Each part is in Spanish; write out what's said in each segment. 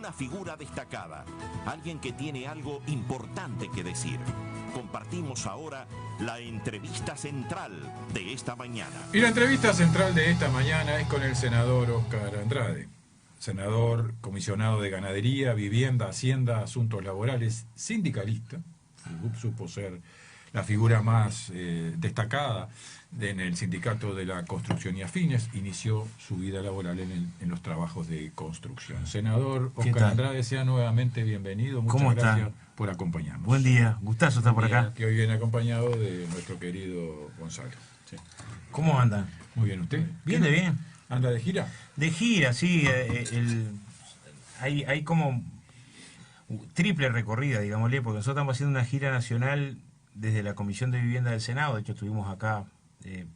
una figura destacada, alguien que tiene algo importante que decir. Compartimos ahora la entrevista central de esta mañana. Y la entrevista central de esta mañana es con el senador Óscar Andrade, senador comisionado de Ganadería, Vivienda, Hacienda, Asuntos Laborales, sindicalista, supo ser la figura más destacada en el sindicato de la construcción y afines, inició su vida laboral en los trabajos de construcción. Senador Óscar Andrade, sea nuevamente bienvenido. Muchas gracias por acompañarnos. Buen día, gustazo estar por acá. Que hoy viene acompañado de nuestro querido Gonzalo. Sí. ¿Cómo andan? Muy bien, ¿usted? Bien, de bien. ¿Anda de gira? De gira, sí. Hay como triple recorrida, digámosle, porque nosotros estamos haciendo una gira nacional desde la Comisión de Vivienda del Senado. De hecho, estuvimos acá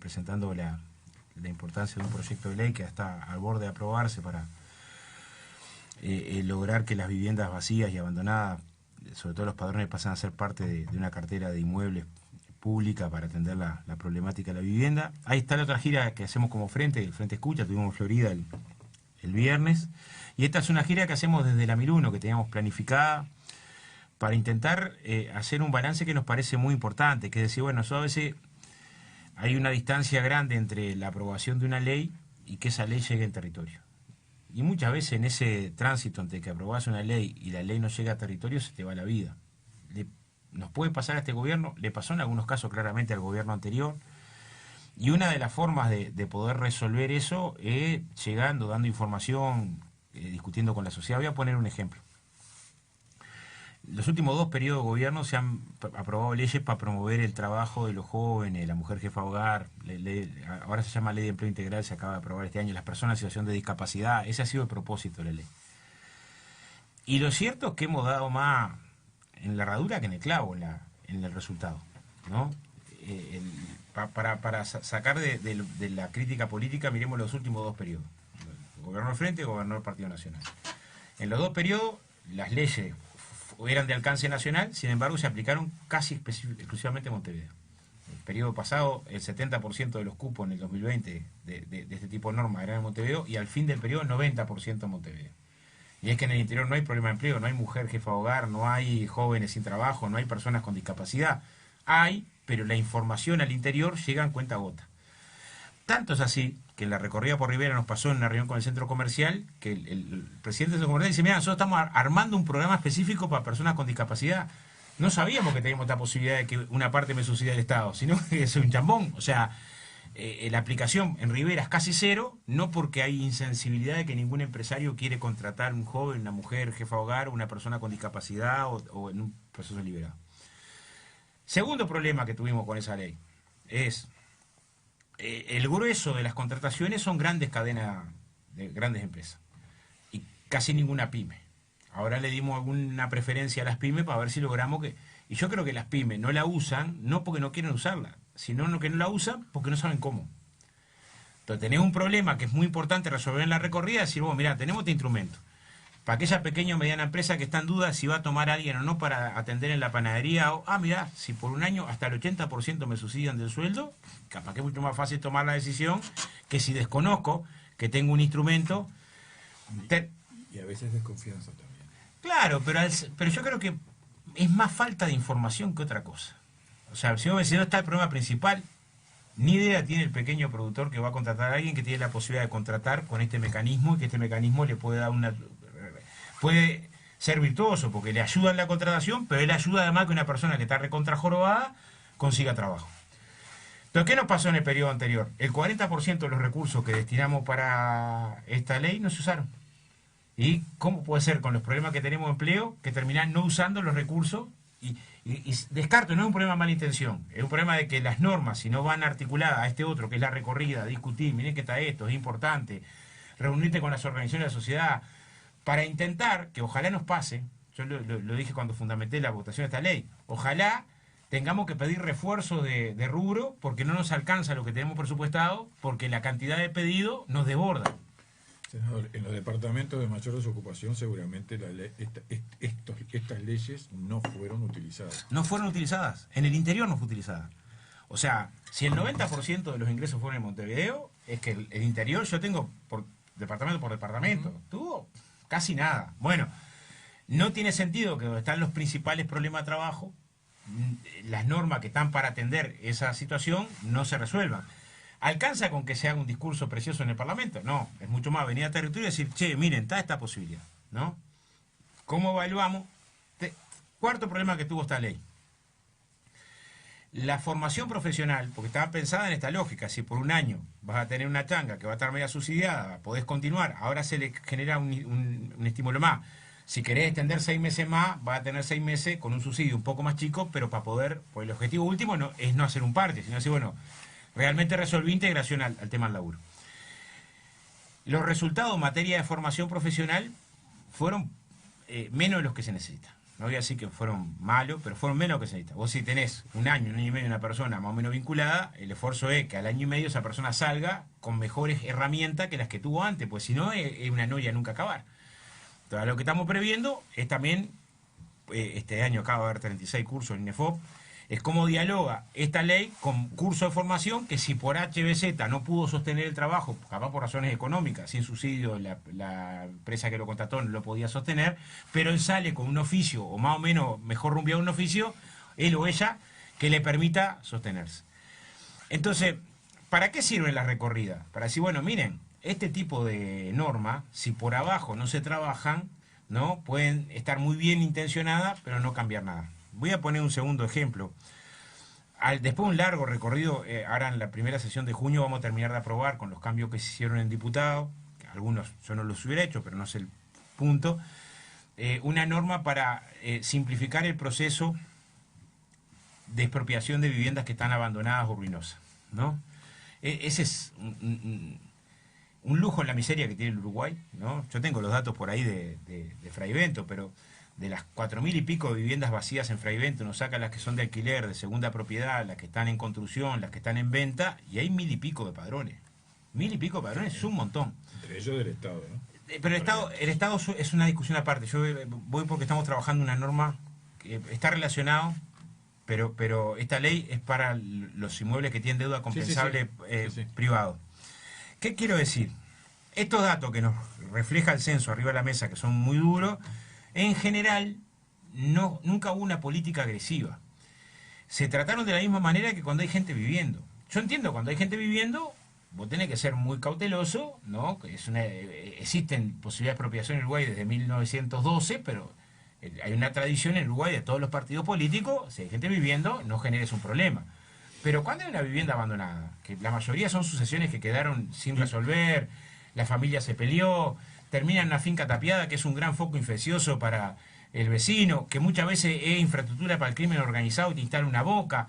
presentando la importancia de un proyecto de ley que está al borde de aprobarse para lograr que las viviendas vacías y abandonadas, sobre todo los padrones, pasen a ser parte de una cartera de inmuebles pública para atender la problemática de la vivienda. Ahí está la otra gira que hacemos como Frente, el Frente Escucha, tuvimos en Florida el viernes. Y esta es una gira que hacemos desde la Miruno, que teníamos planificada para intentar hacer un balance que nos parece muy importante, que es decir, bueno, a veces hay una distancia grande entre la aprobación de una ley y que esa ley llegue al territorio. Y muchas veces en ese tránsito entre que aprobás una ley y la ley no llega a territorio se te va la vida. Nos puede pasar a este gobierno, le pasó en algunos casos claramente al gobierno anterior, y una de las formas de poder resolver eso es llegando, dando información, discutiendo con la sociedad. Voy a poner un ejemplo. Los últimos 2 periodos de gobierno se han aprobado leyes para promover el trabajo de los jóvenes, la mujer jefa de hogar, ahora se llama Ley de Empleo Integral, se acaba de aprobar este año, las personas en situación de discapacidad. Ese ha sido el propósito de la ley. Y lo cierto es que hemos dado más en la herradura que en el clavo, en el resultado, ¿no? Para sacar de la crítica política, miremos los últimos 2 periodos. Gobernó el Frente, gobernó el Partido Nacional. En los 2 periodos, las leyes eran de alcance nacional, sin embargo se aplicaron casi exclusivamente en Montevideo. El periodo pasado, el 70% de los cupos en el 2020 de este tipo de normas eran en Montevideo, y al fin del periodo 90% en Montevideo. Y es que en el interior no hay problema de empleo, no hay mujer jefa de hogar, no hay jóvenes sin trabajo, no hay personas con discapacidad. Hay, pero la información al interior llega en cuenta-gota. Tanto es así que en la recorrida por Rivera nos pasó en una reunión con el centro comercial, que el presidente del centro comercial dice, mira, nosotros estamos armando un programa específico para personas con discapacidad. No sabíamos que teníamos esta posibilidad de que una parte me subsidia el Estado, sino que es un chambón. O sea, la aplicación en Rivera es casi cero, no porque hay insensibilidad de que ningún empresario quiere contratar un joven, una mujer jefa de hogar, una persona con discapacidad o en un proceso liberado. Segundo problema que tuvimos con esa ley es el grueso de las contrataciones son grandes cadenas de grandes empresas y casi ninguna pyme. Ahora le dimos alguna preferencia a las pymes para ver si logramos que... Y yo creo que las pymes no la usan, no porque no quieren usarla, sino que no la usan porque no saben cómo. Entonces tenés un problema que es muy importante resolver en la recorrida, decir, bueno, mira, tenemos este instrumento. Para aquella pequeña o mediana empresa que está en duda si va a tomar a alguien o no para atender en la panadería, o, mira, si por un año hasta el 80% me subsidian del sueldo, capaz que es mucho más fácil tomar la decisión que si desconozco que tengo un instrumento. Y a veces desconfianza también. Claro, pero yo creo que es más falta de información que otra cosa. O sea, si no está el problema principal, ni idea tiene el pequeño productor que va a contratar a alguien que tiene la posibilidad de contratar con este mecanismo y que este mecanismo le puede dar puede ser virtuoso porque le ayuda en la contratación, pero él ayuda además que una persona que está recontrajorobada consiga trabajo. Entonces, ¿qué nos pasó en el periodo anterior? El 40% de los recursos que destinamos para esta ley no se usaron. ¿Y cómo puede ser con los problemas que tenemos de empleo que terminan no usando los recursos? Y descarto, no es un problema de mala intención, es un problema de que las normas, si no van articuladas a este otro, que es la recorrida, discutir, miren que está esto, es importante, reunirte con las organizaciones de la sociedad, para intentar, que ojalá nos pase, yo lo dije cuando fundamenté la votación de esta ley, ojalá tengamos que pedir refuerzos de rubro, porque no nos alcanza lo que tenemos presupuestado, porque la cantidad de pedidos nos desborda. Senador, en los departamentos de mayor desocupación seguramente estas leyes no fueron utilizadas. No fueron utilizadas, en el interior no fue utilizada. O sea, si el 90% de los ingresos fueron en Montevideo, es que el interior yo tengo por departamento, tuvo casi nada. Bueno, no tiene sentido que donde están los principales problemas de trabajo, las normas que están para atender esa situación no se resuelvan. ¿Alcanza con que se haga un discurso precioso en el Parlamento? No, es mucho más venir a territorio y decir, che, miren, está esta posibilidad, ¿no? ¿Cómo evaluamos? Cuarto problema que tuvo esta ley. La formación profesional, porque estaba pensada en esta lógica, si por un año vas a tener una changa que va a estar media subsidiada, podés continuar, ahora se le genera un estímulo más. Si querés extender 6 meses más, vas a tener 6 meses con un subsidio un poco más chico, pero para poder, pues el objetivo último no es no hacer un parte, sino decir, bueno, realmente resolví integración al tema del laburo. Los resultados en materia de formación profesional fueron menos de los que se necesitan. No voy a decir que fueron malos, pero fueron menos de lo que se necesita. Vos si tenés un año y medio una persona más o menos vinculada, el esfuerzo es que al año y medio esa persona salga con mejores herramientas que las que tuvo antes, pues si no es una noria nunca acabar. Entonces lo que estamos previendo es también, este año acaba de haber 36 cursos en INEFOP, es cómo dialoga esta ley con cursos de formación que si por HBZ no pudo sostener el trabajo, capaz por razones económicas, sin subsidio, la empresa que lo contrató no lo podía sostener, pero él sale con un oficio, o más o menos mejor rumbeado un oficio, él o ella, que le permita sostenerse. Entonces, ¿para qué sirve la recorrida? Para decir, bueno, miren, este tipo de normas, si por abajo no se trabajan, ¿no? Pueden estar muy bien intencionadas, pero no cambiar nada. Voy a poner un segundo ejemplo. Después de un largo recorrido, ahora en la primera sesión de junio vamos a terminar de aprobar con los cambios que se hicieron en diputado, que algunos yo no los hubiera hecho, pero no es el punto, una norma para simplificar el proceso de expropiación de viviendas que están abandonadas o ruinosas, ¿no? Ese es un lujo en la miseria que tiene el Uruguay, ¿no? Yo tengo los datos por ahí de Fray Bento, pero de las 4.000 y pico de viviendas vacías en Fray Bento, uno saca las que son de alquiler, de segunda propiedad, las que están en construcción, las que están en venta, y hay 1.000 y pico de padrones. 1.000 y pico de padrones es un montón. Entre ellos del Estado, ¿no? Pero el Estado es una discusión aparte. Yo voy porque estamos trabajando una norma que está relacionado, pero esta ley es para los inmuebles que tienen deuda compensable privado. ¿Qué quiero decir? Estos datos que nos refleja el censo arriba de la mesa, que son muy duros, en general nunca hubo una política agresiva. Se trataron de la misma manera que cuando hay gente viviendo. Yo entiendo, cuando hay gente viviendo, vos tenés que ser muy cauteloso, ¿no? Existen posibilidades de expropiación en Uruguay desde 1912, pero hay una tradición en Uruguay de todos los partidos políticos, si hay gente viviendo, no generes un problema. Pero cuando hay una vivienda abandonada, que la mayoría son sucesiones que quedaron sin resolver, la familia se peleó, termina en una finca tapiada, que es un gran foco infeccioso para el vecino, que muchas veces es infraestructura para el crimen organizado y te instala una boca.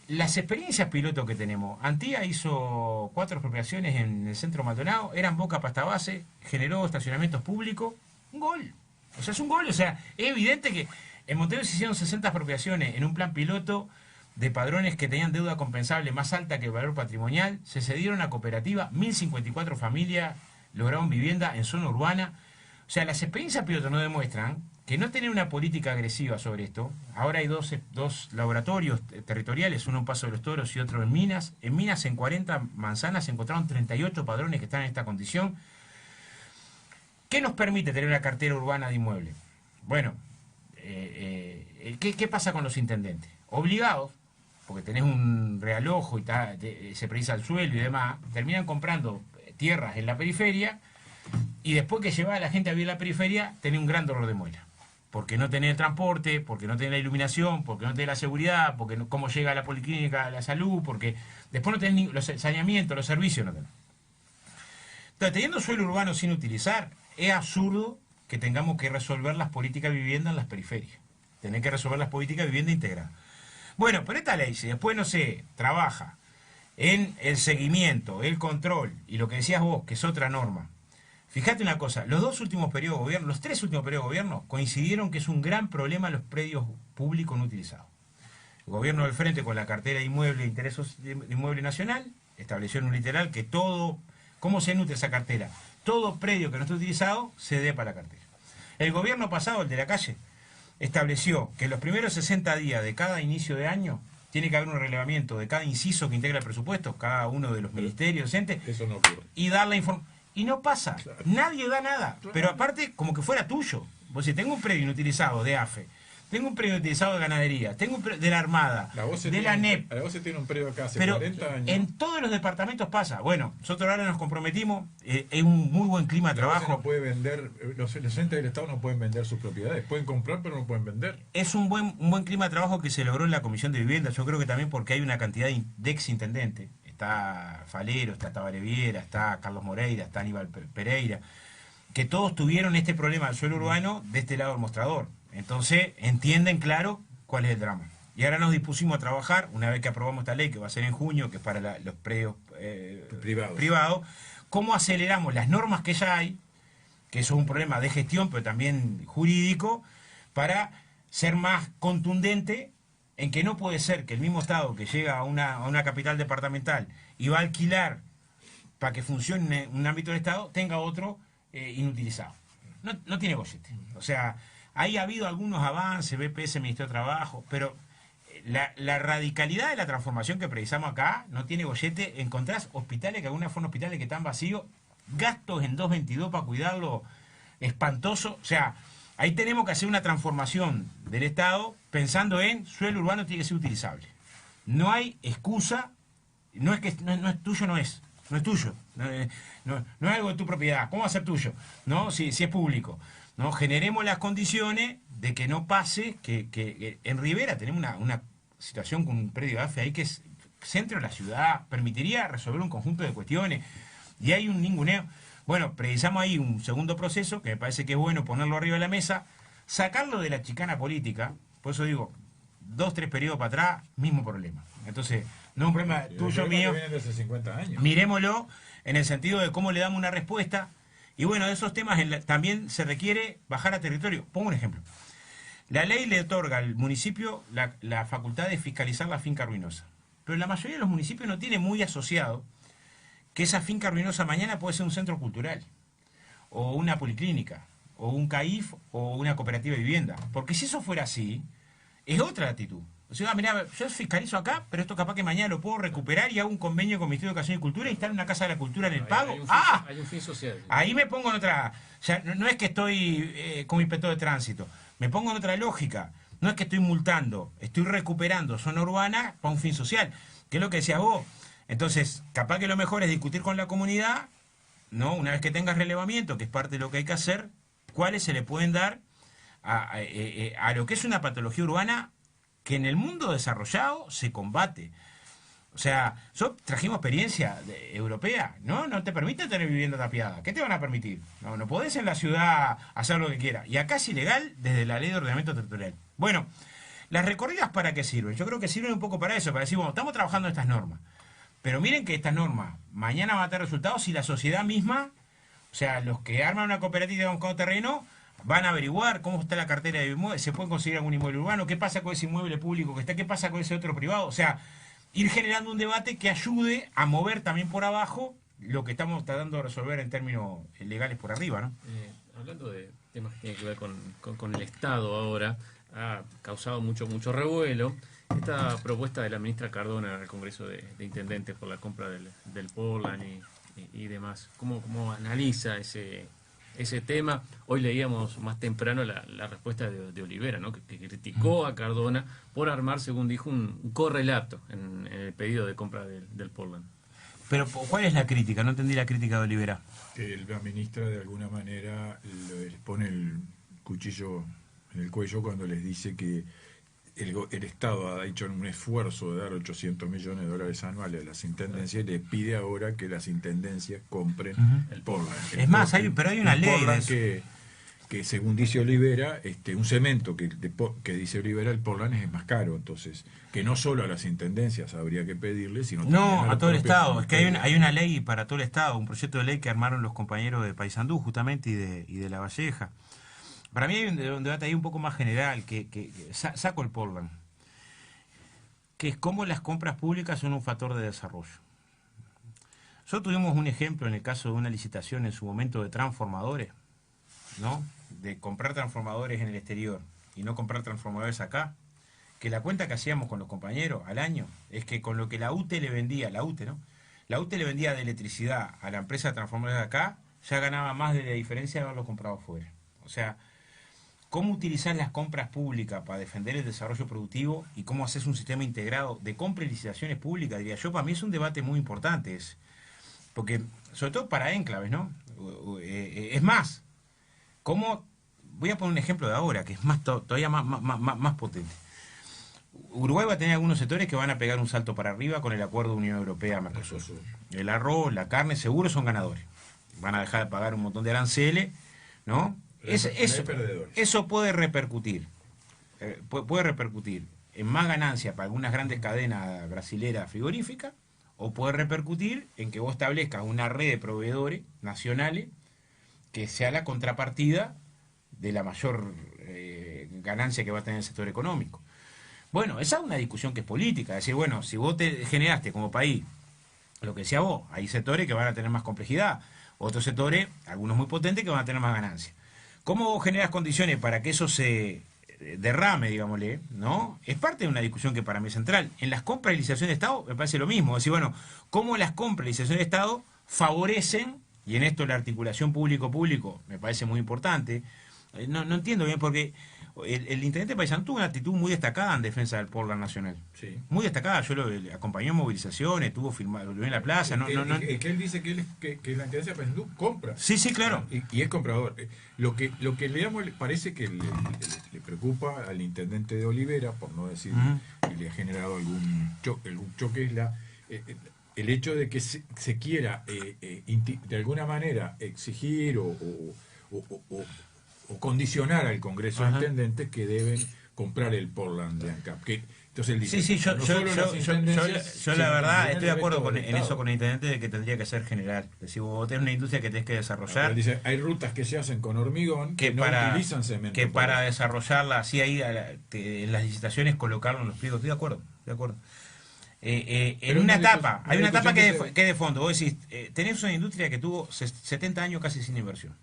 Las experiencias piloto que tenemos, Antía hizo 4 expropiaciones en el centro Maldonado, eran boca pasta base, generó estacionamientos públicos, un gol. O sea, es un gol, o sea, es evidente que en Montevideo se hicieron 60 expropiaciones en un plan piloto de padrones que tenían deuda compensable más alta que el valor patrimonial, se cedieron a cooperativa, 1.054 familias lograron vivienda en zona urbana. O sea, las experiencias piloto nos demuestran que no tener una política agresiva sobre esto. Ahora hay dos laboratorios territoriales, uno en Paso de los Toros y otro en Minas. En Minas, en 40 manzanas, se encontraron 38 padrones que están en esta condición. ¿Qué nos permite tener una cartera urbana de inmuebles? Bueno, ¿qué pasa con los intendentes? Obligados, porque tenés un realojo y se precisa el suelo y demás, terminan comprando tierras en la periferia y después que lleva a la gente a vivir en la periferia, tenés un gran dolor de muela. Porque no tenés el transporte, porque no tenés la iluminación, porque no tenés la seguridad, porque no, cómo llega a la policlínica, a la salud, porque después no tenés ni los saneamientos, los servicios no tenés. Entonces, teniendo suelo urbano sin utilizar, es absurdo que tengamos que resolver las políticas de vivienda en las periferias. Tenés que resolver las políticas de vivienda integrada. Bueno, pero esta ley, si después no se trabaja en el seguimiento, el control y lo que decías vos, que es otra norma. Fíjate una cosa, los 3 últimos periodos de gobierno coincidieron que es un gran problema los predios públicos no utilizados. El gobierno del frente con la cartera de inmueble de interés de inmueble nacional estableció en un literal que todo, ¿cómo se nutre esa cartera? Todo predio que no esté utilizado se dé para la cartera. El gobierno pasado, el de la calle, estableció que los primeros 60 días de cada inicio de año tiene que haber un relevamiento de cada inciso que integra el presupuesto, cada uno de los ministerios docentes, eso no ocurre. Y dar la información. y no pasa. Claro. Nadie da nada. Claro. Pero aparte, como que fuera tuyo. Vos si tengo un predio inutilizado de AFE, tengo un predio inutilizado de ganadería, tengo un predio de la Armada, de la NEP. La voce tiene un predio acá hace Pero 40 años. en todos los departamentos pasa. Bueno, nosotros ahora nos comprometimos, es un muy buen clima de La voce trabajo. no puede vender, los entes del Estado no pueden vender sus propiedades. Pueden comprar, pero no pueden vender. Es un buen clima de trabajo que se logró en la Comisión de Vivienda. Yo creo que también porque hay una cantidad de exintendentes. Está Falero, está Tabaré Viera, está Carlos Moreira, está Aníbal Pereira, que todos tuvieron este problema del suelo urbano de este lado del mostrador. Entonces entienden claro cuál es el drama. Y ahora nos dispusimos a trabajar, una vez que aprobamos esta ley, que va a ser en junio, que es para los predios privados, cómo aceleramos las normas que ya hay, que eso es un problema de gestión, pero también jurídico, para ser más contundente en que no puede ser que el mismo Estado que llega a una capital departamental y va a alquilar para que funcione un ámbito del Estado, tenga otro inutilizado. No tiene bollete. O sea, ahí ha habido algunos avances, BPS, Ministerio de Trabajo, pero la radicalidad de la transformación que precisamos acá no tiene bollete. Encontrás hospitales que algunas fueron hospitales que están vacíos, gastos en 222 para cuidarlo, espantoso. O sea, ahí tenemos que hacer una transformación del Estado pensando en suelo urbano tiene que ser utilizable. No hay excusa, no es tuyo, no es tuyo, no es algo de tu propiedad. ¿Cómo va a ser tuyo? ¿No? Si es público. ¿No? Generemos las condiciones de que no pase que en Rivera tenemos una situación con un predio de AFE ahí que es centro de la ciudad, permitiría resolver un conjunto de cuestiones y hay un ninguneo. Bueno, precisamos ahí un segundo proceso que me parece que es bueno ponerlo arriba de la mesa, sacarlo de la chicana política. Por eso digo, 2-3 periodos para atrás, mismo problema. Entonces, no es un problema tuyo, mío. Vienen de hace 50 años. Miremoslo en el sentido de cómo le damos una respuesta. Y bueno, de esos temas también se requiere bajar a territorio. Pongo un ejemplo. La ley le otorga al municipio la facultad de fiscalizar la finca ruinosa. Pero la mayoría de los municipios no tiene muy asociado que esa finca ruinosa mañana puede ser un centro cultural, o una policlínica, o un CAIF, o una cooperativa de vivienda. Porque si eso fuera así, es otra actitud. O sea, mira, yo fiscalizo acá, pero esto capaz que mañana lo puedo recuperar y hago un convenio con el Ministerio de Educación y Cultura y instalo una Casa de la Cultura en el pago. Hay un fin social. Ahí me pongo en otra... O sea, no es que estoy como inspector de tránsito, me pongo en otra lógica. No es que estoy multando, estoy recuperando zona urbana para un fin social, que es lo que decías vos. Entonces, capaz que lo mejor es discutir con la comunidad, ¿no? Una vez que tengas relevamiento, que es parte de lo que hay que hacer, cuáles se le pueden dar a lo que es una patología urbana que en el mundo desarrollado se combate. O sea, trajimos experiencia europea, ¿no? No te permiten tener vivienda tapiada. ¿Qué te van a permitir? No podés en la ciudad hacer lo que quieras. Y acá es ilegal desde la ley de ordenamiento territorial. Bueno, ¿las recorridas para qué sirven? Yo creo que sirven un poco para eso, para decir, bueno, estamos trabajando en estas normas. Pero miren que estas normas mañana van a tener resultados si la sociedad misma, o sea, los que arman una cooperativa de un terreno, van a averiguar cómo está la cartera de inmuebles, se puede conseguir algún inmueble urbano, qué pasa con ese inmueble público que está, qué pasa con ese otro privado. O sea, ir generando un debate que ayude a mover también por abajo lo que estamos tratando de resolver en términos legales por arriba, ¿no? Hablando de temas que tienen que ver con el Estado ahora, ha causado mucho revuelo esta propuesta de la ministra Cardona al Congreso de Intendentes por la compra del Portland y demás. ¿Cómo analiza ese tema? Hoy leíamos más temprano la respuesta de Olivera, ¿no? que criticó a Cardona por armar, según dijo, un correlato en el pedido de compra del Portland. Pero, ¿cuál es la crítica? No entendí la crítica de Olivera. Que la ministra de alguna manera les pone el cuchillo en el cuello cuando les dice que el Estado ha hecho un esfuerzo de dar 800 millones de dólares anuales a las intendencias y le pide ahora que las intendencias compren el Portland. Es más, pero hay una ley de eso. Que según dice Olivera, un cemento que dice Olivera, el Portland es más caro. Entonces, que no solo a las intendencias habría que pedirle, sino también a todo el Estado. Es que hay una ley para todo el Estado, un proyecto de ley que armaron los compañeros de Paysandú justamente y de La Valleja. Para mí hay un debate ahí un poco más general, que saco el Portland, que es cómo las compras públicas son un factor de desarrollo. Nosotros tuvimos un ejemplo en el caso de una licitación en su momento de transformadores, ¿no? De comprar transformadores en el exterior y no comprar transformadores acá, que la cuenta que hacíamos con los compañeros al año es que con lo que la UTE le vendía, la UTE le vendía de electricidad a la empresa de transformadores de acá, ya ganaba más de la diferencia de haberlo comprado fuera. O sea, cómo utilizar las compras públicas para defender el desarrollo productivo y cómo haces un sistema integrado de compra y licitaciones públicas, diría yo, para mí es un debate muy importante. Porque, sobre todo para enclaves, ¿no? Es más, ¿cómo? Voy a poner un ejemplo de ahora, que es todavía más potente. Uruguay va a tener algunos sectores que van a pegar un salto para arriba con el acuerdo de Unión Europea-Mercosur. El arroz, la carne, seguro son ganadores. Van a dejar de pagar un montón de aranceles, ¿no? Eso puede repercutir. Puede repercutir en más ganancias para algunas grandes cadenas brasileras frigoríficas, o puede repercutir en que vos establezcas una red de proveedores nacionales que sea la contrapartida de la mayor ganancia que va a tener el sector económico. Bueno, esa es una discusión que es política. Es decir, bueno, si vos te generaste como país, lo que decía vos, hay sectores que van a tener más complejidad, otros sectores, algunos muy potentes, que van a tener más ganancia. ¿Cómo vos generas condiciones para que eso se derrame, digámosle, ¿no? Es parte de una discusión que para mí es central. En las compras y licitaciones de Estado me parece lo mismo. Es decir, bueno, cómo las compras y licitaciones de Estado favorecen, y en esto la articulación público-público me parece muy importante. No entiendo bien porque el intendente Paysandú tuvo una actitud muy destacada en defensa del Portland Nacional. Sí. Muy destacada. Yo lo acompañé en movilizaciones, estuvo filmado, lo vi en la plaza. Es que él dice que la intendencia de Paysandú compra. Sí, claro. Y es comprador. Lo que le parece que le preocupa al intendente de Olivera, por no decir que le ha generado algún choque, es el hecho de que se quiera de alguna manera exigir o condicionar al Congreso de Intendentes que deben comprar el Portland de ANCAP. Entonces él dice, yo la verdad estoy de acuerdo en eso con el intendente de que tendría que ser general. Es decir, vos tenés una industria que tenés que desarrollar. Pero dice, hay rutas que se hacen con hormigón que no utilizan cemento. Que para desarrollarla, así ahí en las licitaciones colocarlo en los pliegos. Estoy de acuerdo. En una etapa, hay una etapa que es de fondo. Vos decís, tenés una industria que tuvo 70 años casi sin inversión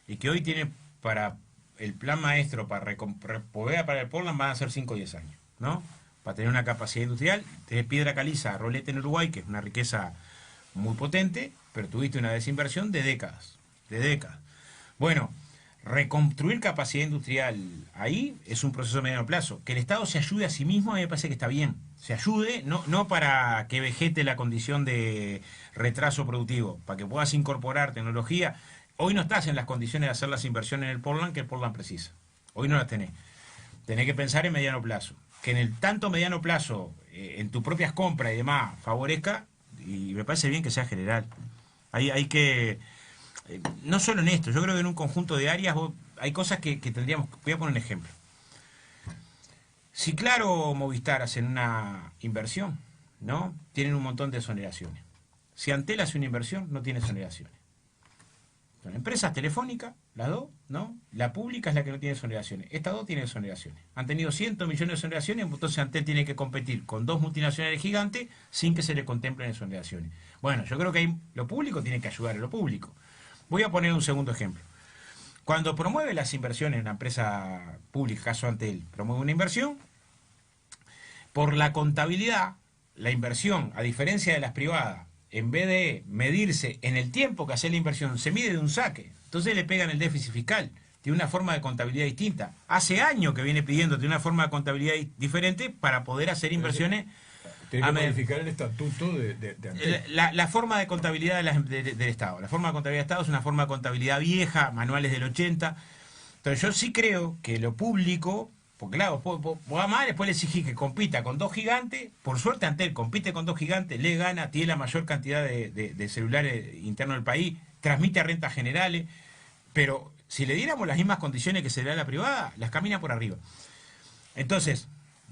y que hoy tiene para el plan maestro para poder para el Portland van a ser 5 o 10 años, ¿no? Para tener una capacidad industrial, tenés piedra caliza, rolete en Uruguay, que es una riqueza muy potente, pero tuviste una desinversión de décadas. Bueno, reconstruir capacidad industrial ahí es un proceso de mediano plazo. Que el Estado se ayude a sí mismo a mí me parece que está bien. Se ayude, no para que vegete la condición de retraso productivo, para que puedas incorporar tecnología. Hoy no estás en las condiciones de hacer las inversiones en el Portland que el Portland precisa. Hoy no las tenés. Tenés que pensar en mediano plazo. Que en el tanto mediano plazo, en tus propias compras y demás, favorezca, y me parece bien que sea general. Hay que... no solo en esto, yo creo que en un conjunto de áreas hay cosas que tendríamos... Voy a poner un ejemplo. Si Claro o Movistar hacen una inversión, ¿no? Tienen un montón de exoneraciones. Si Antel hace una inversión, no tiene exoneraciones. Son empresas telefónicas, las dos, ¿no? La pública es la que no tiene exoneraciones. Estas dos tienen exoneraciones. Han tenido 100 millones de exoneraciones, entonces Antel tiene que competir con dos multinacionales gigantes sin que se le contemplen exoneraciones. Bueno, yo creo que ahí lo público tiene que ayudar a lo público. Voy a poner un segundo ejemplo. Cuando promueve las inversiones en una empresa pública, caso Antel, promueve una inversión, por la contabilidad, la inversión, a diferencia de las privadas, en vez de medirse en el tiempo que hace la inversión, se mide de un saque. Entonces le pegan el déficit fiscal. Tiene una forma de contabilidad distinta. Hace años que viene pidiéndote una forma de contabilidad diferente para poder hacer inversiones. Tiene que modificar el estatuto de Antel. La forma de contabilidad del Estado. La forma de contabilidad del Estado es una forma de contabilidad vieja, manuales del 80. Entonces yo sí creo que lo público... Porque claro, vos además después le exigís que compita con dos gigantes. Por suerte Antel compite con dos gigantes, le gana, tiene la mayor cantidad de celulares internos del país, transmite a rentas generales, pero si le diéramos las mismas condiciones que se le da a la privada, las camina por arriba. Entonces,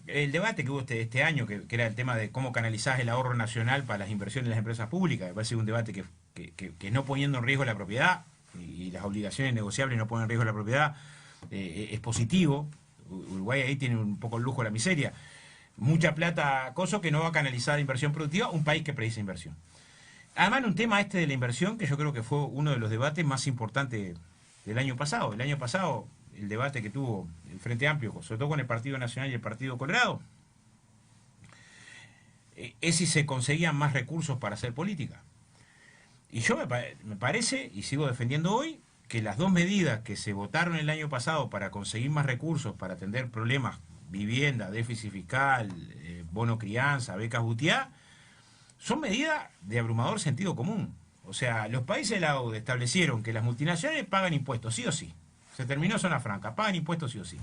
el debate que hubo este año, que era el tema de cómo canalizás el ahorro nacional para las inversiones en las empresas públicas, me parece un debate que no poniendo en riesgo la propiedad, y las obligaciones negociables no ponen en riesgo la propiedad, es positivo. Uruguay ahí tiene un poco el lujo de la miseria. Mucha plata, cosa que no va a canalizar la inversión productiva, un país que precisa inversión. Además, un tema de la inversión, que yo creo que fue uno de los debates más importantes del año pasado. El año pasado, el debate que tuvo el Frente Amplio, sobre todo con el Partido Nacional y el Partido Colorado, es si se conseguían más recursos para hacer política. Y yo me parece, y sigo defendiendo hoy, que las dos medidas que se votaron el año pasado para conseguir más recursos, para atender problemas, vivienda, déficit fiscal, bono crianza, becas Butiá, son medidas de abrumador sentido común. O sea, los países de la OCDE establecieron que las multinacionales pagan impuestos, sí o sí. Se terminó zona franca, pagan impuestos sí o sí.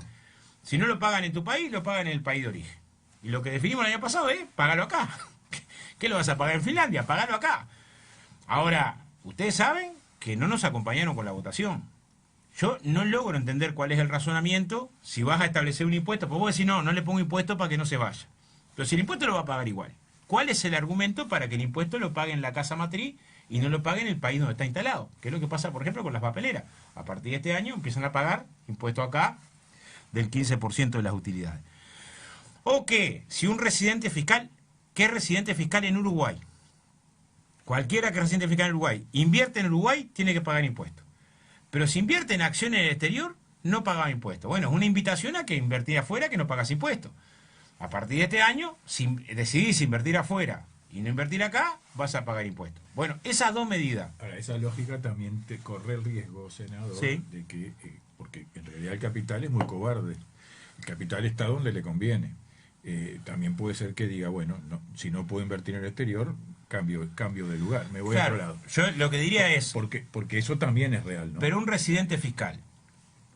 Si no lo pagan en tu país, lo pagan en el país de origen. Y lo que definimos el año pasado es, págalo acá. ¿Qué lo vas a pagar en Finlandia? Págalo acá. Ahora, ustedes saben que no nos acompañaron con la votación. Yo no logro entender cuál es el razonamiento si vas a establecer un impuesto. Pues vos decís, no le pongo impuesto para que no se vaya. Pero si el impuesto lo va a pagar igual. ¿Cuál es el argumento para que el impuesto lo pague en la casa matriz y no lo pague en el país donde está instalado? Que es lo que pasa, por ejemplo, con las papeleras. A partir de este año empiezan a pagar impuesto acá del 15% de las utilidades. O que si un residente fiscal, ¿qué residente fiscal en Uruguay? Cualquiera que es residente fiscal en Uruguay, invierte en Uruguay, tiene que pagar impuestos. Pero si invierte en acciones en el exterior, no paga impuestos. Bueno, es una invitación a que invertir afuera, que no pagas impuestos. A partir de este año, si decidís invertir afuera y no invertir acá, vas a pagar impuestos. Bueno, esas dos medidas. Ahora, esa lógica también te corre el riesgo, senador, sí, de que, porque en realidad el capital es muy cobarde. El capital está donde le conviene. También puede ser que diga, bueno, si no puedo invertir en el exterior, cambio de lugar, me voy a otro lado. Yo lo que diría es... Porque eso también es real, ¿no? Pero un residente fiscal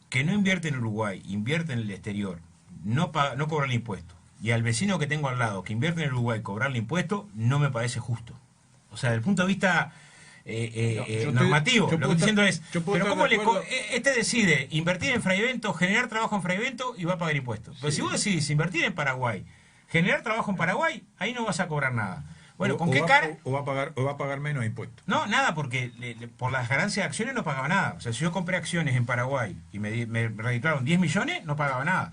que no invierte en Uruguay, invierte en el exterior, no cobra el impuesto, y al vecino que tengo al lado que invierte en Uruguay cobrarle impuesto, no me parece justo. O sea, desde el punto de vista normativo, lo que estoy diciendo es, pero ¿cómo este decide invertir en Fraivento, generar trabajo en Fraivento y va a pagar impuestos? Pero si vos decidís invertir en Paraguay, generar trabajo en Paraguay, ahí no vas a cobrar nada. Bueno, ¿con qué cara? O va a pagar menos impuestos. No, nada, porque por las ganancias de acciones no pagaba nada. O sea, si yo compré acciones en Paraguay y me registraron 10 millones, no pagaba nada.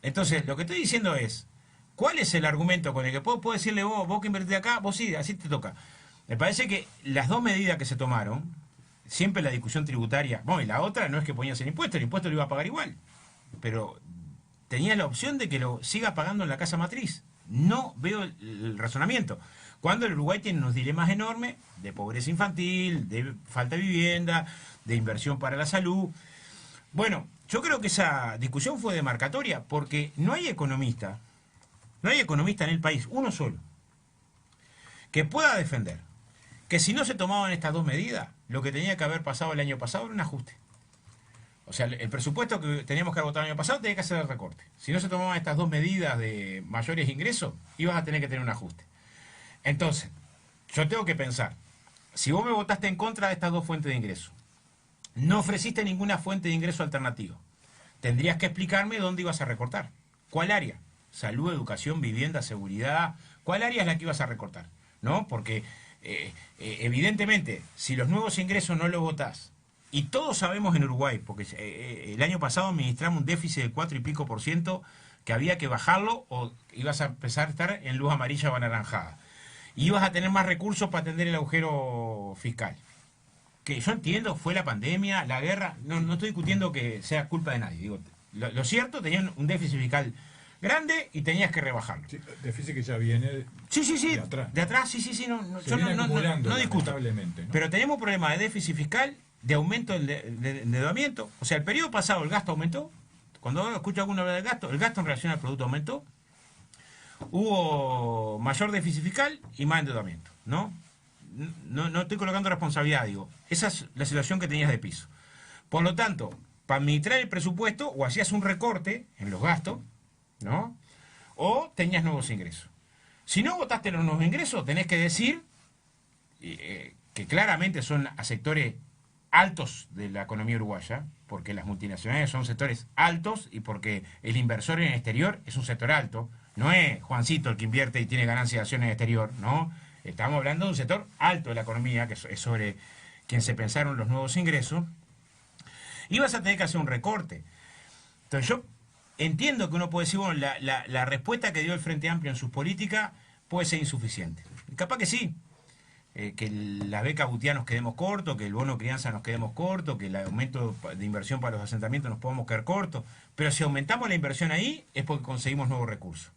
Entonces, lo que estoy diciendo es, ¿cuál es el argumento con el que puedo decirle vos que invertís acá? Vos sí, así te toca. Me parece que las dos medidas que se tomaron, siempre la discusión tributaria, bueno, y la otra no es que ponías el impuesto lo iba a pagar igual. Pero tenía la opción de que lo siga pagando en la casa matriz. No veo el razonamiento. Cuando el Uruguay tiene unos dilemas enormes de pobreza infantil, de falta de vivienda, de inversión para la salud. Bueno, yo creo que esa discusión fue demarcatoria porque no hay economista en el país, uno solo, que pueda defender que si no se tomaban estas dos medidas, lo que tenía que haber pasado el año pasado era un ajuste. O sea, el presupuesto que teníamos que haber votado el año pasado tenía que hacer el recorte. Si no se tomaban estas dos medidas de mayores ingresos, ibas a tener que tener un ajuste. Entonces, yo tengo que pensar, si vos me votaste en contra de estas dos fuentes de ingreso, no ofreciste ninguna fuente de ingreso alternativa, tendrías que explicarme dónde ibas a recortar. ¿Cuál área? Salud, educación, vivienda, seguridad. ¿Cuál área es la que ibas a recortar? ¿No? Porque evidentemente, si los nuevos ingresos no los votás, y todos sabemos en Uruguay, porque el año pasado administramos un déficit del 4 y pico % que había que bajarlo o ibas a empezar a estar en luz amarilla o anaranjada. Y ibas a tener más recursos para atender el agujero fiscal. Que yo entiendo, fue la pandemia, la guerra, no estoy discutiendo que sea culpa de nadie. Digo, lo cierto, tenían un déficit fiscal grande y tenías que rebajarlo. Sí, déficit que ya viene de atrás. De atrás, yo no discuto. ¿no? Pero tenemos un problema de déficit fiscal, de aumento del endeudamiento. O sea, el periodo pasado el gasto aumentó. Cuando escucho a alguno hablar del gasto, el gasto en relación al producto aumentó. Hubo mayor déficit fiscal y más endeudamiento, ¿no? No estoy colocando responsabilidad, digo. Esa es la situación que tenías de piso. Por lo tanto, para administrar el presupuesto, o hacías un recorte en los gastos, ¿no? O tenías nuevos ingresos. Si no votaste los nuevos ingresos, tenés que decir que claramente son a sectores altos de la economía uruguaya, porque las multinacionales son sectores altos y porque el inversor en el exterior es un sector alto. No es Juancito el que invierte y tiene ganancias de acciones en el exterior, ¿no? Estamos hablando de un sector alto de la economía, que es sobre quien se pensaron los nuevos ingresos. Y vas a tener que hacer un recorte. Entonces yo entiendo que uno puede decir, bueno, la respuesta que dio el Frente Amplio en sus políticas puede ser insuficiente. Y capaz que sí. Que la beca Butiá nos quedemos cortos, que el bono crianza nos quedemos cortos, que el aumento de inversión para los asentamientos nos podemos quedar cortos. Pero si aumentamos la inversión ahí, es porque conseguimos nuevos recursos.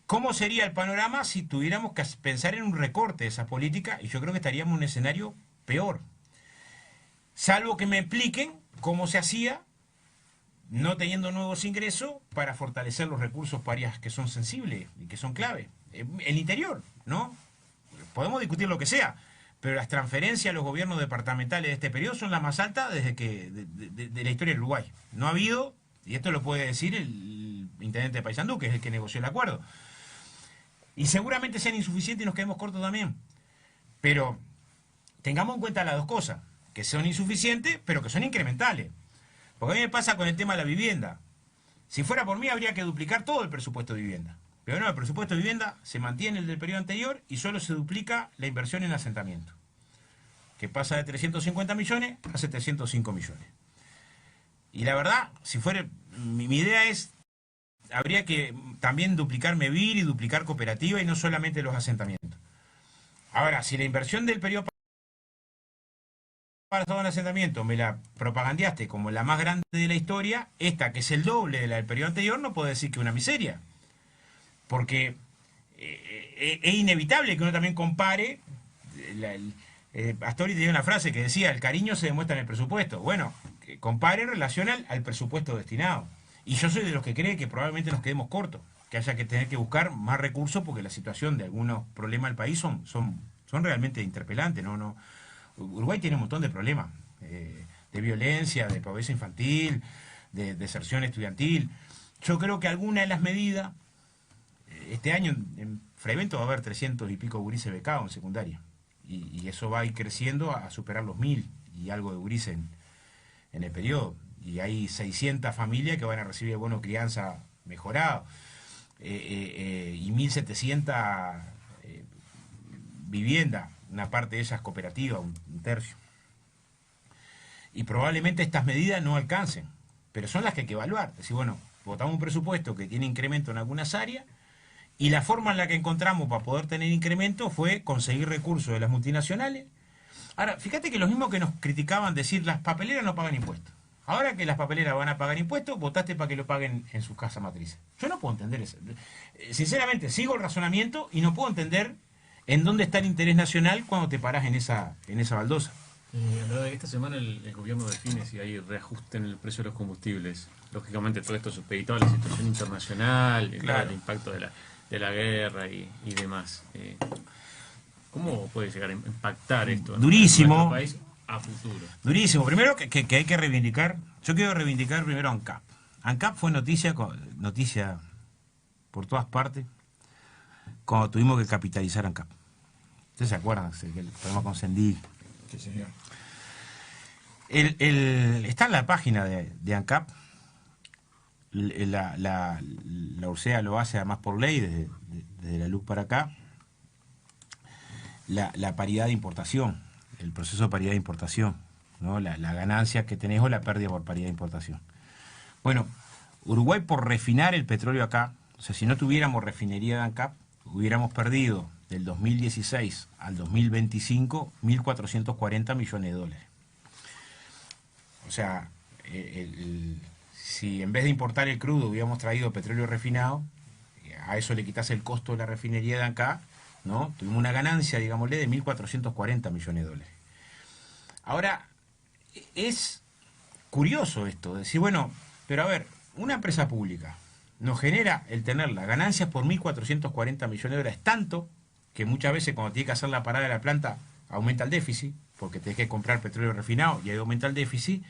¿Cómo sería el panorama si tuviéramos que pensar en un recorte de esa política? Y yo creo que estaríamos en un escenario peor. Salvo que me expliquen cómo se hacía, no teniendo nuevos ingresos, para fortalecer los recursos para áreas que son sensibles y que son clave. El interior, ¿no? Podemos discutir lo que sea, pero las transferencias a los gobiernos departamentales de este periodo son las más altas desde que de la historia del Uruguay. No ha habido, y esto lo puede decir el intendente de Paysandú, que es el que negoció el acuerdo. Y seguramente sean insuficientes y nos quedemos cortos también. Pero tengamos en cuenta las dos cosas, que son insuficientes, pero que son incrementales. Porque a mí me pasa con el tema de la vivienda. Si fuera por mí, habría que duplicar todo el presupuesto de vivienda. Pero no, el presupuesto de vivienda se mantiene el del periodo anterior y solo se duplica la inversión en asentamiento, que pasa de 350 millones a 705 millones. Y la verdad, si fuera, mi idea es, habría que también duplicar MEVIR y duplicar cooperativa y no solamente los asentamientos. Ahora, si la inversión del periodo pasado en asentamiento me la propagandeaste como la más grande de la historia, esta que es el doble de la del periodo anterior, no puedo decir que es una miseria. Porque es inevitable que uno también compare. Astori tenía una frase que decía: el cariño se demuestra en el presupuesto. Bueno, que compare en relación al presupuesto destinado. Y yo soy de los que cree que probablemente nos quedemos cortos, que haya que tener que buscar más recursos porque la situación de algunos problemas del país son realmente interpelantes. Uruguay tiene un montón de problemas, de violencia, de pobreza infantil, de deserción estudiantil. Yo creo que alguna de las medidas, este año en Frevento va a haber 300 y pico gurises becados en secundaria. Y eso va a ir creciendo a superar los 1000 y algo de gurises en el periodo. Y hay 600 familias que van a recibir el bono crianza mejorado. Y 1700 viviendas, una parte de ellas cooperativas, un tercio. Y probablemente estas medidas no alcancen, pero son las que hay que evaluar. Es decir, bueno, votamos un presupuesto que tiene incremento en algunas áreas, y la forma en la que encontramos para poder tener incremento fue conseguir recursos de las multinacionales. Ahora, fíjate que los mismos que nos criticaban decir las papeleras no pagan impuestos. Ahora que las papeleras van a pagar impuestos, votaste para que lo paguen en sus casas matrices. Yo no puedo entender eso. Sinceramente, sigo el razonamiento y no puedo entender en dónde está el interés nacional cuando te parás en esa baldosa. Esta semana el gobierno define si hay reajuste en el precio de los combustibles. Lógicamente todo esto supeditado a la situación internacional, Claro. el impacto de la guerra y demás. ¿Cómo puede llegar a impactar esto en Durísimo. nuestro país a futuro? Durísimo. Primero que hay que reivindicar, yo quiero reivindicar primero a ANCAP. ANCAP fue noticia por todas partes cuando tuvimos que capitalizar ANCAP. ¿Ustedes se acuerdan? El problema con Sendil. Sí, señor. Está en la página de ANCAP. La Ursea lo hace además por ley, desde la luz para acá. La paridad de importación, el proceso de paridad de importación, ¿no? La ganancia que tenés o la pérdida por paridad de importación. Bueno, Uruguay, por refinar el petróleo acá, o sea, si no tuviéramos refinería de ANCAP, hubiéramos perdido del 2016 al 2025 1.440 millones de dólares. O sea, si en vez de importar el crudo hubiéramos traído petróleo refinado, a eso le quitas el costo de la refinería de ANCAP, ¿no? Tuvimos una ganancia, digámosle, de 1.440 millones de dólares. Ahora, es curioso esto, decir, bueno, pero a ver, una empresa pública nos genera el tener las ganancias por 1.440 millones de dólares, tanto que muchas veces cuando tiene que hacer la parada de la planta aumenta el déficit, porque tenés que comprar petróleo refinado y ahí aumenta el déficit,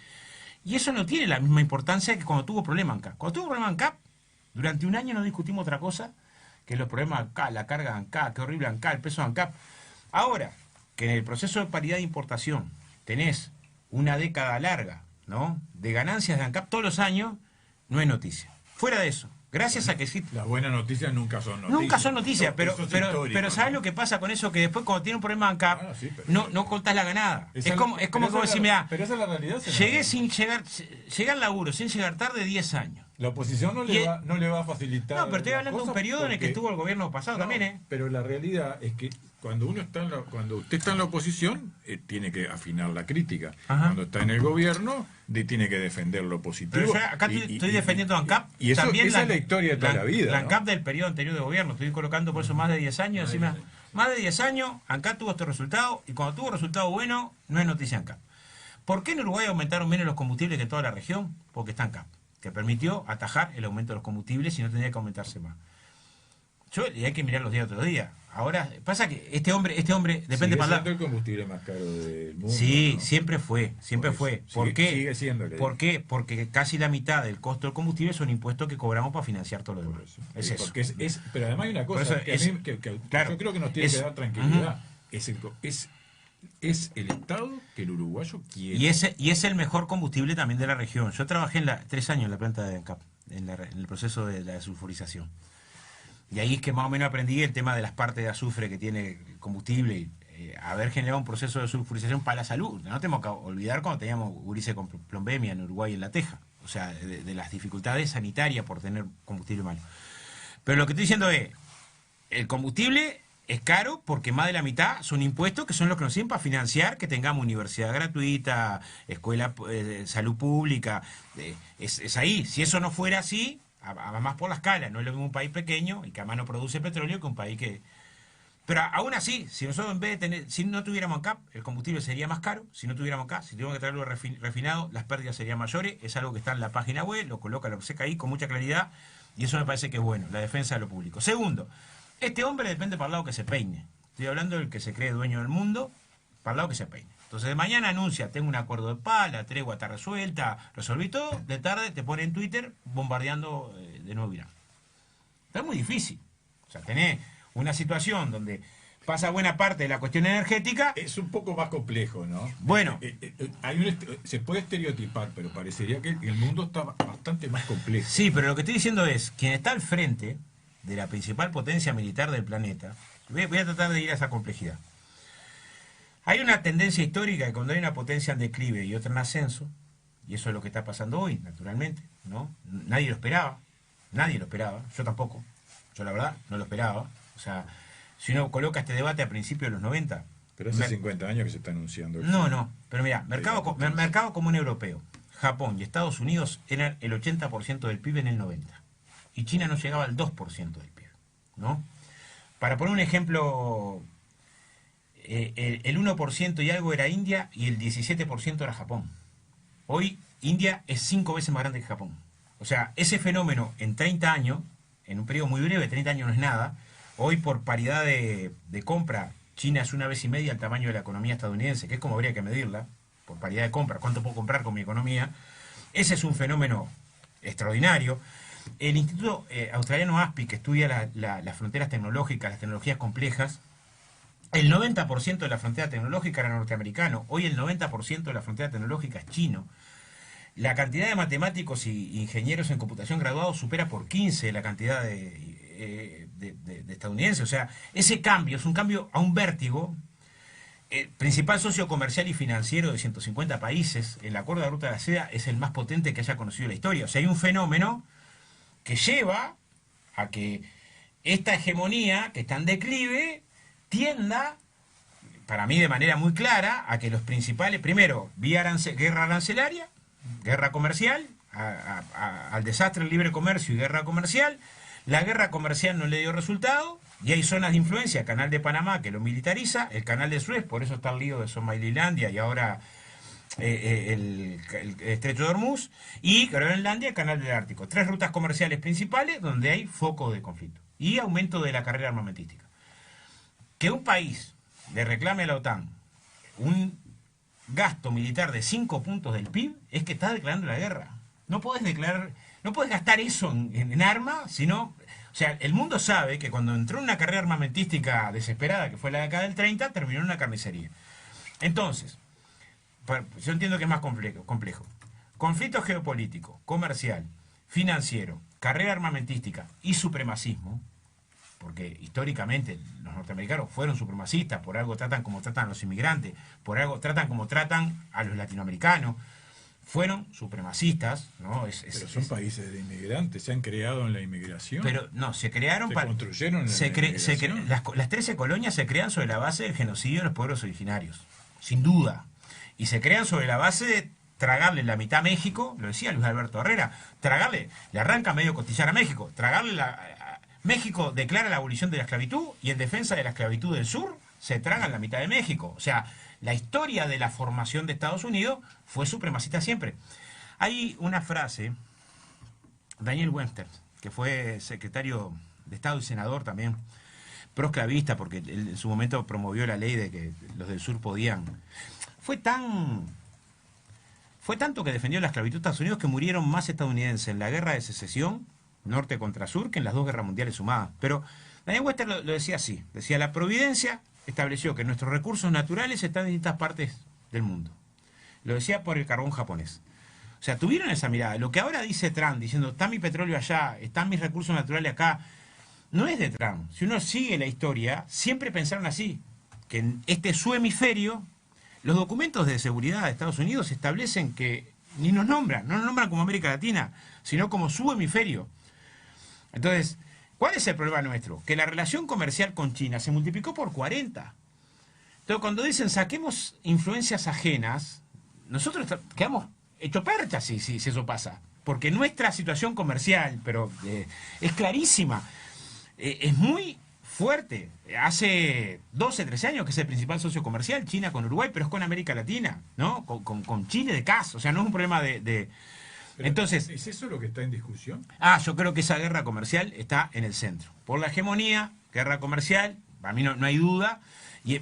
y eso no tiene la misma importancia que cuando tuvo problema ANCAP. Cuando tuvo problema ANCAP, durante un año no discutimos otra cosa que los problemas ANCAP, la carga ANCAP, qué horrible ANCAP, el peso ANCAP. Ahora, que en el proceso de paridad de importación tenés una década larga, ¿no?, de ganancias de ANCAP todos los años, no es noticia. Fuera de eso, gracias a que sí. Las buenas noticias nunca son noticias. Nunca son noticias, pero ¿sabes ¿no? lo que pasa con eso? Que después cuando tiene un problema ANCAP, Ah, sí, no contás la ganada. Es como que vos decís, mirá, pero esa es la realidad. llegué al laburo, sin llegar tarde 10 años. La oposición no le va a facilitar. No, pero estoy hablando de un cosas periodo en el que porque- estuvo el gobierno pasado No, también, ¿eh? Pero la realidad es que cuando usted está en la oposición, tiene que afinar la crítica. Ajá. Cuando está en el gobierno, tiene que defender lo positivo. Pero yo acá estoy defendiendo a ANCAP. Y eso, también esa es la historia de toda la vida, La ¿no? ANCAP del periodo anterior de gobierno. Estoy colocando por eso más de 10 años. Encima, más de 10 años, ANCAP tuvo este resultado. Y cuando tuvo resultado bueno, no es noticia ANCAP. ¿Por qué en Uruguay aumentaron menos los combustibles que en toda la región? Porque está ANCAP, que permitió atajar el aumento de los combustibles y no tendría que aumentarse más. Y hay que mirar los días otro día. Ahora, pasa que este hombre depende Sigue para siendo el combustible más caro del mundo. Sí, ¿no? siempre fue. ¿Por qué? Sigue siendo. ¿Por qué? Porque casi la mitad del costo del combustible son impuestos que cobramos para financiar todo lo demás. Es eso. Porque pero además hay una cosa claro, yo creo que nos tiene que dar tranquilidad. Es el Estado que el uruguayo quiere. Y es el mejor combustible también de la región. Yo trabajé 3 años en la planta de ANCAP, en el proceso de la desulfurización. Y ahí es que más o menos aprendí el tema de las partes de azufre que tiene el combustible y haber generado un proceso de sulfurización para la salud. No tenemos que olvidar cuando teníamos gurises con plombemia en Uruguay y en La Teja. O sea, de las dificultades sanitarias por tener combustible malo. Pero lo que estoy diciendo es, el combustible es caro porque más de la mitad son impuestos que son los que nos sirven para financiar que tengamos universidad gratuita, escuela, salud pública. Es ahí. Si eso no fuera así, además por la escala, no es lo mismo un país pequeño y que además no produce petróleo que un país que... Pero aún así, si nosotros en vez de si no tuviéramos ANCAP, el combustible sería más caro. Si no tuviéramos ANCAP, si tuviéramos que traerlo refinado, las pérdidas serían mayores. Es algo que está en la página web, lo coloca, lo seca ahí con mucha claridad y eso me parece que es bueno, la defensa de lo público. Segundo, este hombre depende para el lado que se peine. Estoy hablando del que se cree dueño del mundo, para el lado que se peine. Entonces de mañana anuncia, tengo un acuerdo de paz, la tregua está resuelta, resolví todo, de tarde te pone en Twitter bombardeando de nuevo Irán. Esto es muy difícil. O sea, tenés una situación donde pasa buena parte de la cuestión energética. Es un poco más complejo, ¿no? Bueno. Se puede estereotipar, pero parecería que el mundo está bastante más complejo. Sí, pero lo que estoy diciendo es, quien está al frente de la principal potencia militar del planeta, voy a tratar de ir a esa complejidad. Hay una tendencia histórica que cuando hay una potencia en declive y otra en ascenso, y eso es lo que está pasando hoy, naturalmente, ¿no? Nadie lo esperaba, yo tampoco, yo la verdad no lo esperaba. O sea, si uno coloca este debate a principios de los 90... Pero hace 50 años que se está anunciando. No, pero mira, mercado común europeo, Japón y Estados Unidos eran el 80% del PIB en el 90. Y China no llegaba al 2% del PIB, ¿no? Para poner un ejemplo, el 1% y algo era India y el 17% era Japón. Hoy India es 5 veces más grande que Japón. O sea, ese fenómeno en 30 años, en un periodo muy breve, 30 años no es nada. Hoy por paridad de compra, China es 1,5 veces el tamaño de la economía estadounidense, que es como habría que medirla, por paridad de compra, cuánto puedo comprar con mi economía. Ese es un fenómeno extraordinario. El Instituto Australiano ASPI, que estudia las fronteras tecnológicas, las tecnologías complejas, el 90% de la frontera tecnológica era norteamericano, hoy el 90% de la frontera tecnológica es chino. La cantidad de matemáticos y ingenieros en computación graduados supera por 15 la cantidad de estadounidenses. O sea, ese cambio es un cambio a un vértigo. El principal socio comercial y financiero de 150 países, el Acuerdo de la Ruta de la Seda, es el más potente que haya conocido la historia. O sea, hay un fenómeno que lleva a que esta hegemonía, que está en declive, tienda, para mí de manera muy clara, a que los principales, primero, vía guerra arancelaria, guerra comercial, al desastre del libre comercio y guerra comercial. La guerra comercial no le dio resultado y hay zonas de influencia, el canal de Panamá que lo militariza, el canal de Suez, por eso está el lío de Somalilandia y ahora el estrecho de Hormuz, y Groenlandia, el canal del Ártico. 3 rutas comerciales principales donde hay foco de conflicto y aumento de la carrera armamentística. Que un país le reclame a la OTAN un gasto militar de 5 puntos del PIB es que está declarando la guerra. No puedes gastar eso en armas, sino... O sea, el mundo sabe que cuando entró en una carrera armamentística desesperada, que fue la década del 30, terminó en una carnicería. Entonces, yo entiendo que es más complejo. Conflicto geopolítico, comercial, financiero, carrera armamentística y supremacismo, porque históricamente los norteamericanos fueron supremacistas, por algo tratan como tratan a los inmigrantes, por algo tratan como tratan a los latinoamericanos, fueron supremacistas, ¿no? Pero son países de inmigrantes, se han creado en la inmigración. Pero no, se crearon se construyeron en la inmigración. las 13 colonias se crean sobre la base del genocidio de los pueblos originarios, sin duda. Y se crean sobre la base de tragarle la mitad a México, lo decía Luis Alberto Herrera, le arranca medio costillar a México, México declara la abolición de la esclavitud y en defensa de la esclavitud del sur se tragan la mitad de México. O sea, la historia de la formación de Estados Unidos fue supremacista siempre. Hay una frase, Daniel Webster, que fue secretario de Estado y senador también, prosclavista, porque él en su momento promovió la ley de que los del sur podían. Fue tanto que defendió la esclavitud de Estados Unidos que murieron más estadounidenses en la guerra de secesión, norte contra sur, que en las dos guerras mundiales sumadas. Pero Daniel Webster lo decía así, decía: la providencia estableció que nuestros recursos naturales están en distintas partes del mundo. Lo decía por el carbón japonés. O sea, tuvieron esa mirada. Lo que ahora dice Trump, diciendo, está mi petróleo allá, están mis recursos naturales acá, no es de Trump. Si uno sigue la historia, siempre pensaron así, que en este su hemisferio, los documentos de seguridad de Estados Unidos establecen que ni nos nombran, no nos nombran como América Latina, sino como su hemisferio. Entonces, ¿cuál es el problema nuestro? Que la relación comercial con China se multiplicó por 40. Entonces, cuando dicen saquemos influencias ajenas, nosotros quedamos hechos perchas si eso pasa. Porque nuestra situación comercial, pero es clarísima, es muy fuerte. Hace 12, 13 años que es el principal socio comercial, China con Uruguay, pero es con América Latina, ¿no? Con Chile de caso. O sea, no es un problema de entonces, ¿es eso lo que está en discusión? Yo creo que esa guerra comercial está en el centro. Por la hegemonía, guerra comercial, para mí no hay duda. Y,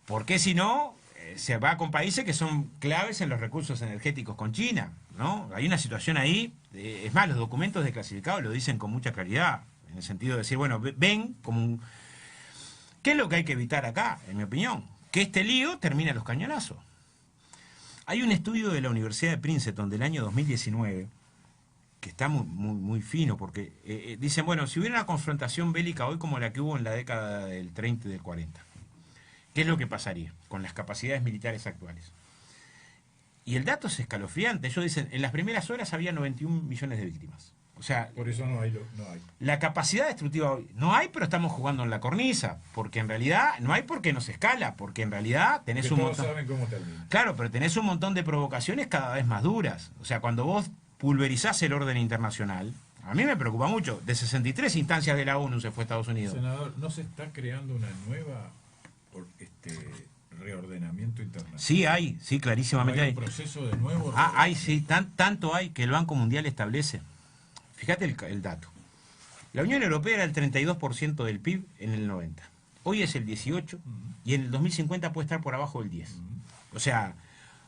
¿por qué si no se va con países que son claves en los recursos energéticos con China? ¿No? Hay una situación ahí, es más, los documentos de clasificado lo dicen con mucha claridad, en el sentido de decir, bueno, ven como un... ¿Qué es lo que hay que evitar acá, en mi opinión? Que este lío termine a los cañonazos. Hay un estudio de la Universidad de Princeton del año 2019 que está muy fino, porque dicen, bueno, si hubiera una confrontación bélica hoy como la que hubo en la década del 30 y del 40, ¿qué es lo que pasaría con las capacidades militares actuales? Y el dato es escalofriante. Ellos dicen, en las primeras horas había 91 millones de víctimas. O sea, por eso no hay. La capacidad destructiva hoy no hay, pero estamos jugando en la cornisa, porque en realidad no hay porque no se escala, porque en realidad tenés un montón. Saben cómo termina. Claro, pero tenés un montón de provocaciones cada vez más duras. O sea, cuando vos pulverizás el orden internacional, a mí me preocupa mucho. De 63 instancias de la ONU se fue a Estados Unidos. Senador, ¿no se está creando una nueva reordenamiento internacional? Sí, clarísimamente hay. ¿Un proceso de nuevo? Sí, tanto hay que el Banco Mundial establece. Fíjate el dato. La Unión Europea era el 32% del PIB en el 90. Hoy es el 18% y en el 2050 puede estar por abajo del 10%. O sea,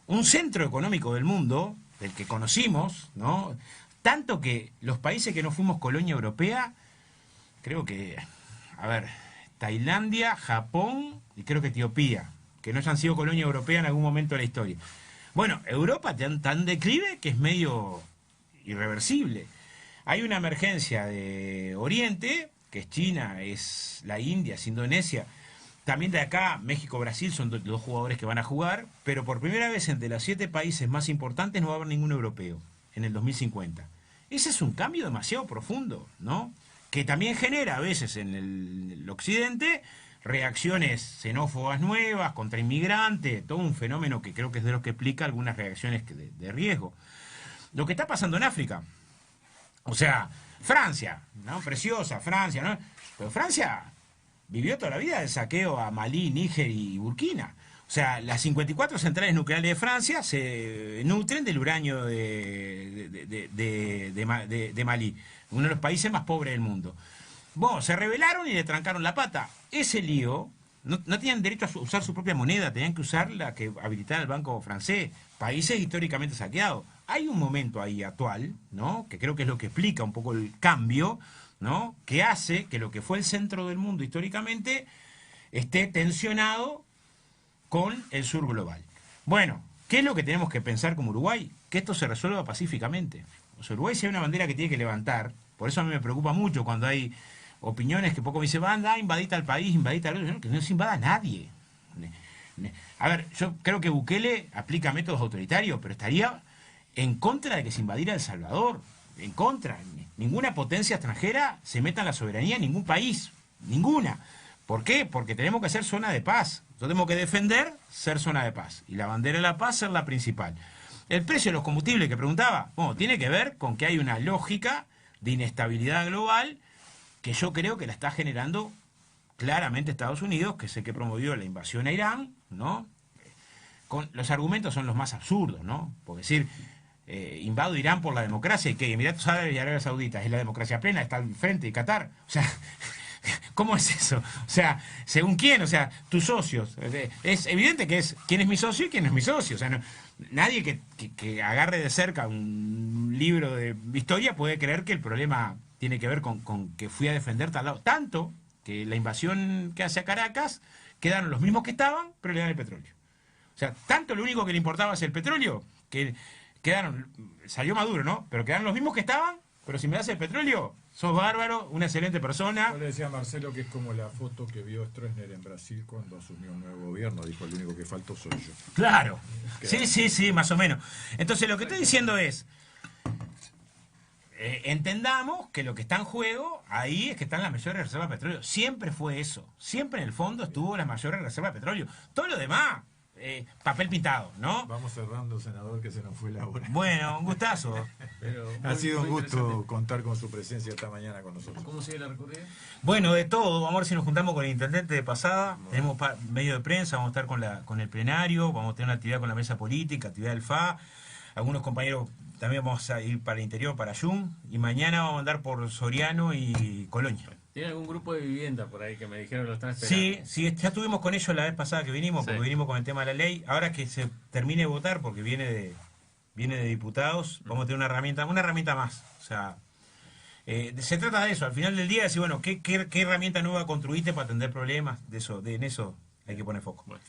un centro económico del mundo, del que conocimos, ¿no? Tanto que los países que no fuimos colonia europea, creo que, Tailandia, Japón y creo que Etiopía, que no hayan sido colonia europea en algún momento de la historia. Bueno, Europa está en declive que es medio irreversible. Hay una emergencia de Oriente, que es China, es la India, es Indonesia. También de acá, México, Brasil son los jugadores que van a jugar, pero por primera vez entre los 7 países más importantes no va a haber ningún europeo en el 2050. Ese es un cambio demasiado profundo, ¿no? Que también genera a veces en el occidente reacciones xenófobas nuevas contra inmigrantes, todo un fenómeno que creo que es de lo que explica algunas reacciones de riesgo. Lo que está pasando en África. O sea, Francia, ¿no? Preciosa Francia, ¿no? Pero Francia vivió toda la vida el saqueo a Malí, Níger y Burkina. O sea, las 54 centrales nucleares de Francia se nutren del uranio de Malí, uno de los países más pobres del mundo. Bueno, se rebelaron y le trancaron la pata. Ese lío, no tenían derecho a usar su propia moneda, tenían que usar la que habilitara el Banco francés, países históricamente saqueados. Hay un momento ahí actual, ¿no? Que creo que es lo que explica un poco el cambio, ¿no? Que hace que lo que fue el centro del mundo históricamente esté tensionado con el sur global. Bueno, ¿qué es lo que tenemos que pensar como Uruguay? Que esto se resuelva pacíficamente. O sea, Uruguay si hay una bandera que tiene que levantar, por eso a mí me preocupa mucho cuando hay opiniones que poco me dicen, invadita al país, invadita al otro, que no se invada a nadie. A ver, yo creo que Bukele aplica métodos autoritarios, pero estaría en contra de que se invadiera El Salvador. En contra. Ninguna potencia extranjera se meta en la soberanía en ningún país. Ninguna. ¿Por qué? Porque tenemos que ser zona de paz. Nosotros tenemos que defender ser zona de paz. Y la bandera de la paz ser la principal. El precio de los combustibles que preguntaba, bueno, tiene que ver con que hay una lógica de inestabilidad global que yo creo que la está generando claramente Estados Unidos, que es el que promovió la invasión a Irán, ¿no? Los argumentos son los más absurdos, ¿no? Porque decir, invado Irán por la democracia y que Emiratos Árabes y Arabia Saudita es la democracia plena, está al frente de Qatar. O sea, ¿cómo es eso? O sea, ¿según quién? O sea, tus socios. Es evidente que es quién es mi socio y quién no es mi socio. O sea, nadie que agarre de cerca un libro de historia puede creer que el problema tiene que ver con que fui a defender tal lado. Tanto que la invasión que hace a Caracas quedaron los mismos que estaban, pero le dan el petróleo. O sea, tanto lo único que le importaba es el petróleo, que quedaron, salió Maduro, ¿no? Pero quedaron los mismos que estaban, pero si me das el petróleo, sos bárbaro, una excelente persona. Yo le decía a Marcelo que es como la foto que vio Stroessner en Brasil cuando asumió un nuevo gobierno. Dijo, el único que faltó soy yo. Claro. Sí, más o menos. Entonces lo que estoy diciendo es, entendamos que lo que está en juego ahí es que están las mayores reservas de petróleo. Siempre fue eso. Siempre en el fondo estuvo las mayores reservas de petróleo. Todo lo demás, papel pintado, ¿no? Vamos cerrando, senador, que se nos fue la hora. Bueno, un gustazo. Pero Ha sido un gusto interesante. contar con su presencia esta mañana con nosotros. ¿Cómo sigue la recorrida? Bueno, de todo. Vamos a ver si nos juntamos con el intendente de pasada. Tenemos medio de prensa, vamos a estar con el plenario, vamos a tener una actividad con la mesa política, actividad del FA. Algunos compañeros también vamos a ir para el interior, para Jun. Y mañana vamos a andar por Soriano y Colonia. ¿Tiene algún grupo de vivienda por ahí que me dijeron lo están esperando? Sí, ya estuvimos con ellos la vez pasada que vinimos, porque vinimos con el tema de la ley. Ahora que se termine de votar, porque viene de diputados, vamos a tener una herramienta más. O sea, se trata de eso. Al final del día, decir, bueno, ¿qué herramienta nueva construiste para atender problemas? En eso hay que poner foco. Bueno.